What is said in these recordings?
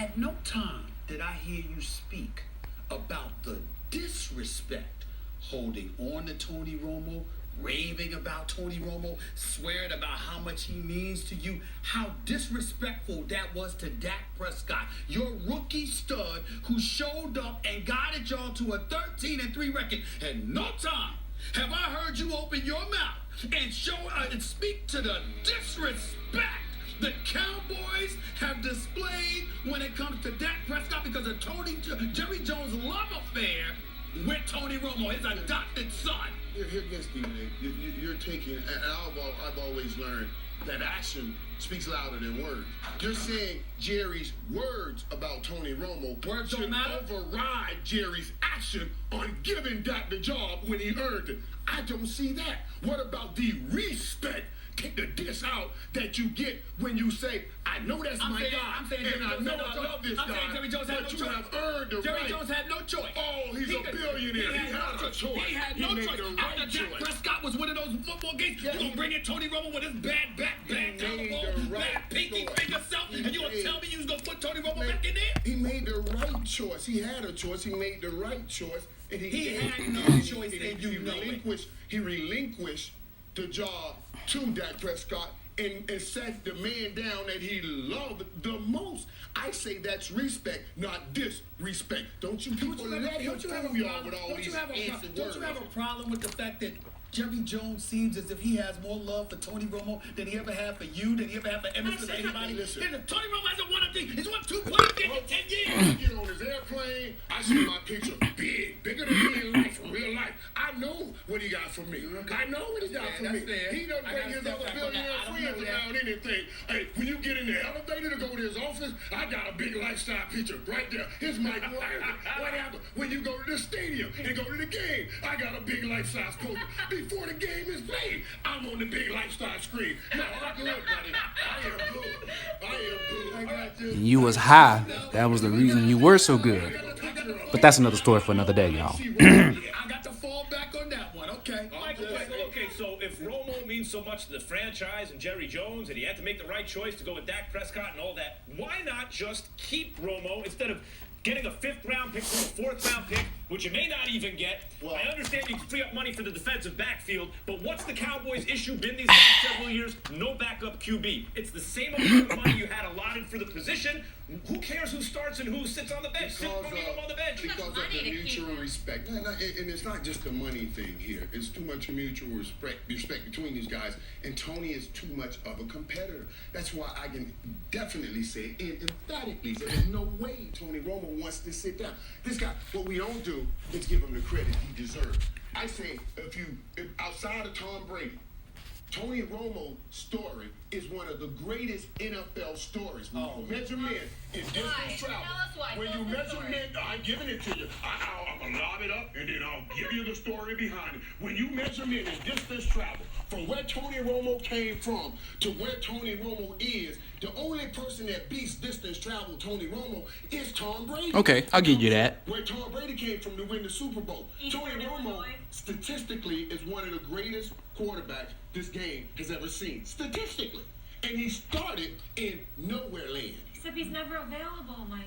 At no time did I hear you speak about the disrespect holding on to Tony Romo, raving about Tony Romo, swearing about how much he means to you, how disrespectful that was to Dak Prescott, your rookie stud who showed up and guided y'all to a 13-3 record. At no time have I heard you open your mouth and show and speak to the disrespect the Cowboys have displayed when it comes to Dak Prescott because of Jerry Jones' love affair with Tony Romo, his adopted son. Here again, Stephen A. You're taking, and I've always learned that action speaks louder than words. You're saying Jerry's words about Tony Romo should override Jerry's action on giving Dak the job when he earned it. I don't see that. What about the respect? Take the diss out that you get when you say, I know that's my guy, and I know I love this guy, but you have earned the right. Jerry Jones had no choice. Oh, he's a billionaire. He had a choice. He had no choice. After Dak Prescott was winning those football games, you gonna bring in Tony Romo with his bad back, bad collarbone, bad pinky finger self, and you gonna tell me you was gonna put Tony Romo back in there? He made the right choice. He had a choice. He made the right choice. And he had no choice, and you know it. He relinquished the job to Dak Prescott and set the man down that he loved the most. I say that's respect, not disrespect. Don't you people let him fool y'all with all these fancy words. Don't you have a problem with the fact that Jerry Jones seems as if he has more love for Tony Romo than he ever had for you, than he ever had for Emerson or anybody? Listen. Tony Romo hasn't won a thing. He's won 2 playoff in 10 years. I get on his airplane. I see my picture bigger than me in life, in real life. I know what he got for me. I know what he got for me. Fair. He doesn't bring his other billionaire friends around anything. Hey, when you get in the elevator to go to his office, I got a big lifestyle picture right there. Here's Michael Irvin. What happened when you go to the stadium and go to the game? I got a big lifestyle poster. Before the game is played, I'm on the big lifestyle screen. No, I'm good, buddy. I am good. I am good. I got you. You was high. That was the reason you were so good. But that's another story for another day, y'all. I got to fall back on that one. Okay. Okay, so if Romo means so much to the franchise and Jerry Jones, and he had to make the right choice to go with Dak Prescott and all that, why not just keep Romo instead of getting a 5th round pick from a 4th round pick, which you may not even get? Well, I understand you can free up money for the defensive backfield, but what's the Cowboys' issue been these last several years? No backup QB. It's the same amount of money you had allotted for the position. Who cares who starts and who sits on the bench? Sit on the bench. Because of the mutual respect. And it's not just the money thing here. It's too much mutual respect between these guys. And Tony is too much of a competitor. That's why I can definitely say and emphatically say there's no way Tony Romo wants to sit down. This guy, what we don't do is give him the credit he deserves. I say, if outside of Tom Brady, Tony Romo's story is one of the greatest NFL stories. When you measure men in distance travel, when you measure men, I'm giving it to you. I'm going to lob it up and then I'll give you the story behind it. When you measure men in distance travel, from where Tony Romo came from to where Tony Romo is, the only person that beats distance travel Tony Romo is Tom Brady. Okay, I'll give you that. Where Tom Brady came from to win the Super Bowl. Tony Romo, statistically, is one of the greatest quarterbacks this game has ever seen. Statistically. And he started in nowhere land. Except he's never available, Michael.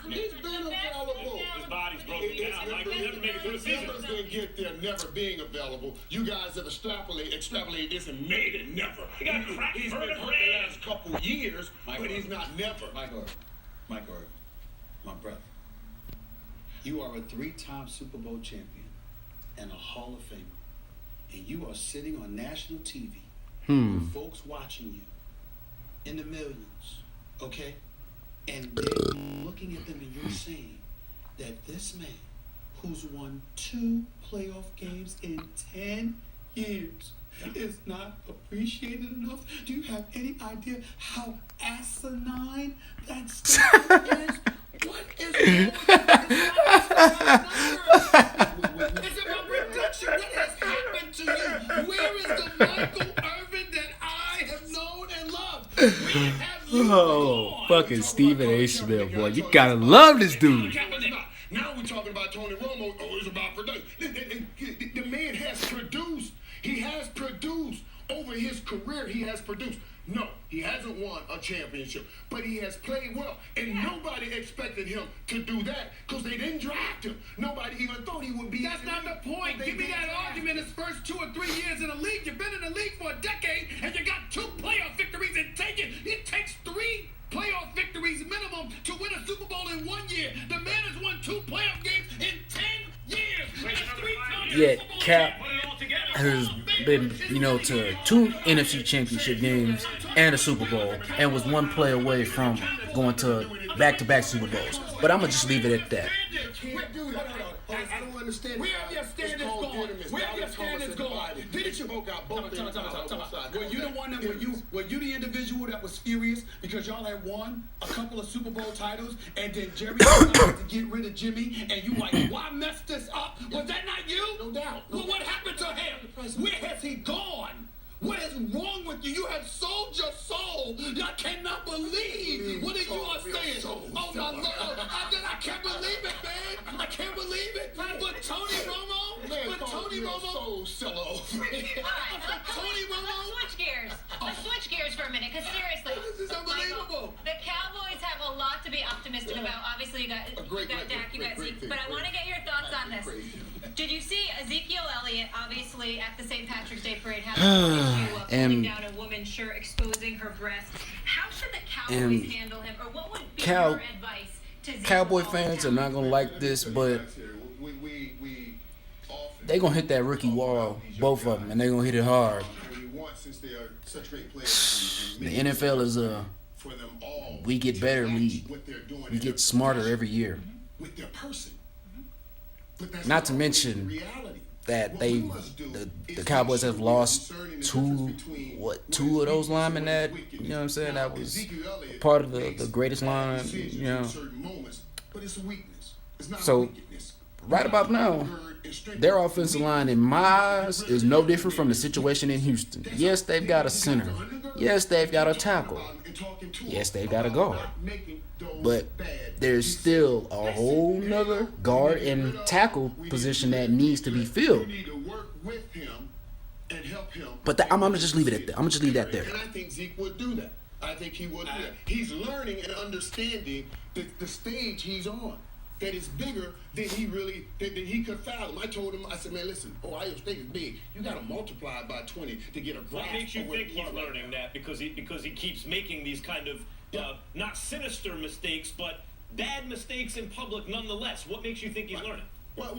He's been available. His body's broken down. Michael never make it through the season. Numbers didn't get there never being available. You guys have extrapolated this and made it never. He got cracked He's been hurt the last couple years, but he's not never. Michael, my brother, you are a 3-time Super Bowl champion and a Hall of Famer. And you are sitting on national TV with folks watching you in the millions, okay? And they're looking at them and you're saying that this man who's won 2 playoff games in 10 years is not appreciated enough? Do you have any idea how asinine that statement is? What is wrong with this? It's about reduction. What has happened to you? Where is the Michael Irvin that I have known and loved? Where have you gone? Fucking Stephen A. Smith, boy. You gotta love this dude. Now we're talking about Tony Romo. Oh, it's about production. The man has produced. He has produced. Over his career, he has produced. No, He hasn't won a championship, but he has played well. And nobody expected him to do that because they didn't draft him. Nobody even thought he would be. That's not the point. Give me that argument. His first 2 or 3 years in the league. You've been in the league for a decade, and you got 2 playoff victories and take it. It takes 3 playoff victories minimum to win a Super Bowl in 1 year. The man has won 2 playoff games in 10 years. And 3 times Yeah, Super Bowl Cap champion. has been, to 2 NFC Championship games and a Super Bowl, and was 1 play away from going to back-to-back Super Bowls. But I'm gonna just leave it at that. Can't do that. I don't understand. Where have your standards gone? Where have your standards gone? Didn't you? Were you the one that were you the individual that was furious because y'all had won a couple of Super Bowl titles and then Jerry wanted to get rid of Jimmy and you like, why mess this up? Was that not you? No doubt. Well, what happened to him? Where has he gone? What is wrong with you? You have sold your soul. I cannot believe what you are saying. Oh my Lord! I can't believe it, man. I can't believe it. But Tony Romo, soul seller. Tony Romo. Let's switch gears. Let's switch gears for a minute, because seriously, This is unbelievable. the Cowboys have a lot to be optimistic about. Obviously, you got Dak, you got Zeke, but I want to get your thoughts on this. Did you see Ezekiel Elliott, obviously at the St. Patrick's Day parade, having an issue of pulling down a woman's shirt, exposing her breast? How should the Cowboys handle him, or what would be your advice to Zeke? Cowboy fans are not gonna like this, but they gonna hit that rookie wall, both of them, and they gonna hit it hard. The NFL is we get better league. We get smarter every year. Not to mention that the Cowboys have lost two of those linemen that, you know what I'm saying, that was part of the greatest line, you know. So right about now, their offensive line in my eyes is no different from the situation in Houston. Yes, they've got a center. Yes, they've got a tackle. Yes, they've got a guard. But there's still a whole nother guard and tackle position that needs to be filled. But I'm gonna just leave it at that. I'm gonna just leave that there. And I think Zeke would do that. I think he would do that. He's learning and understanding the stage he's on. That is bigger than he could fathom. I told him, I said, man, listen, Ohio State is big. You got to multiply it by 20 to get a grasp. What makes you think he's learning that? Because he keeps making these kind of not sinister mistakes, but bad mistakes in public nonetheless. What makes you think he's learning? Well,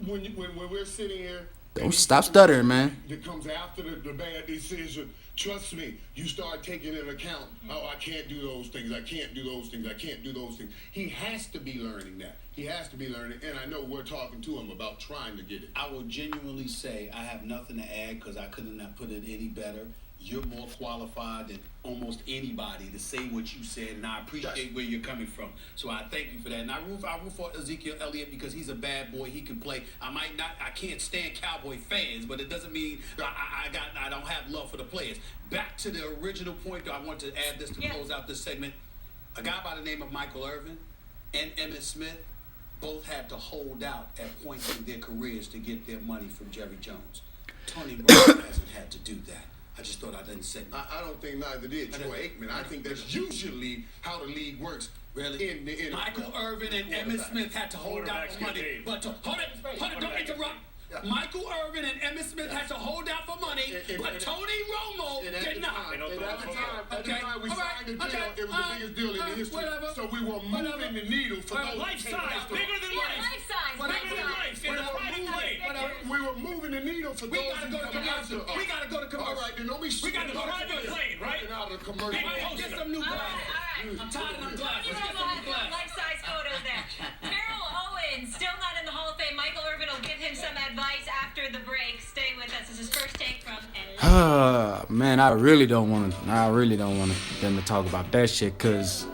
when we're sitting here. Don't stop stuttering, man. That comes after the bad decision. Trust me, you start taking into account, oh, I can't do those things. I can't do those things. I can't do those things. He has to be learning that. He has to be learning, and I know we're talking to him about trying to get it. I will genuinely say I have nothing to add because I couldn't have put it any better. You're more qualified than almost anybody to say what you said, and I appreciate where you're coming from. So I thank you for that. And I root for Ezekiel Elliott because he's a bad boy. He can play. I can't stand Cowboy fans, but it doesn't mean I don't have love for the players. Back to the original point, though, I want to add this to close out this segment. A guy by the name of Michael Irvin and Emmitt Smith both had to hold out at points in their careers to get their money from Jerry Jones. Tony Romo hasn't had to do that. I just thought I didn't say. I don't think neither did Troy Aikman. I think that's usually how the league works. Really? Michael Irvin and Emmitt Smith had to hold out for money. But hold it, don't interrupt. Michael Irvin and Emmitt Smith had to hold out for money, but Tony Romo did not. At the time we signed the deal, it was the biggest deal in the history. So we were moving the needle for those. Life size, bigger than life. Life size. Bigger than life. In the private plane. We were moving the needle for those. We gotta go to commercial. We gotta go to commercial. All right, then don't be. We got the private plane, right? Out of the commercial. Get some new glasses. I'm tired of them glasses. Get some new glasses. Life-size photos there. Terrell Owens, still not in the Hall of Fame. Michael Irvin will give him some advice after the break. Stay with us. This is his first take from LA. Man, I really don't want them to talk about that shit, cause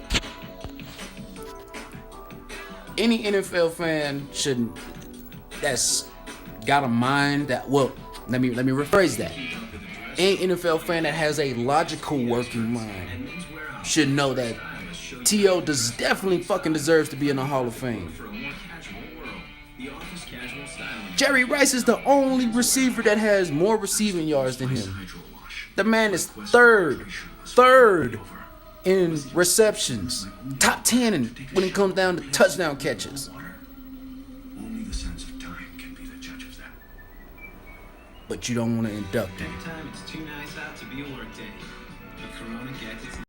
any NFL fan that's got a mind that, well, let me rephrase that. Any NFL fan that has a logical working mind should know that T.O. definitely fucking deserves to be in the Hall of Fame. Jerry Rice is the only receiver that has more receiving yards than him. The man is third 3rd in receptions, top 10 when it comes down to touchdown catches. Only the sense of time can be the judge of that. But you don't want to induct him. Anytime it's too nice out to be a work day. But Corona gets its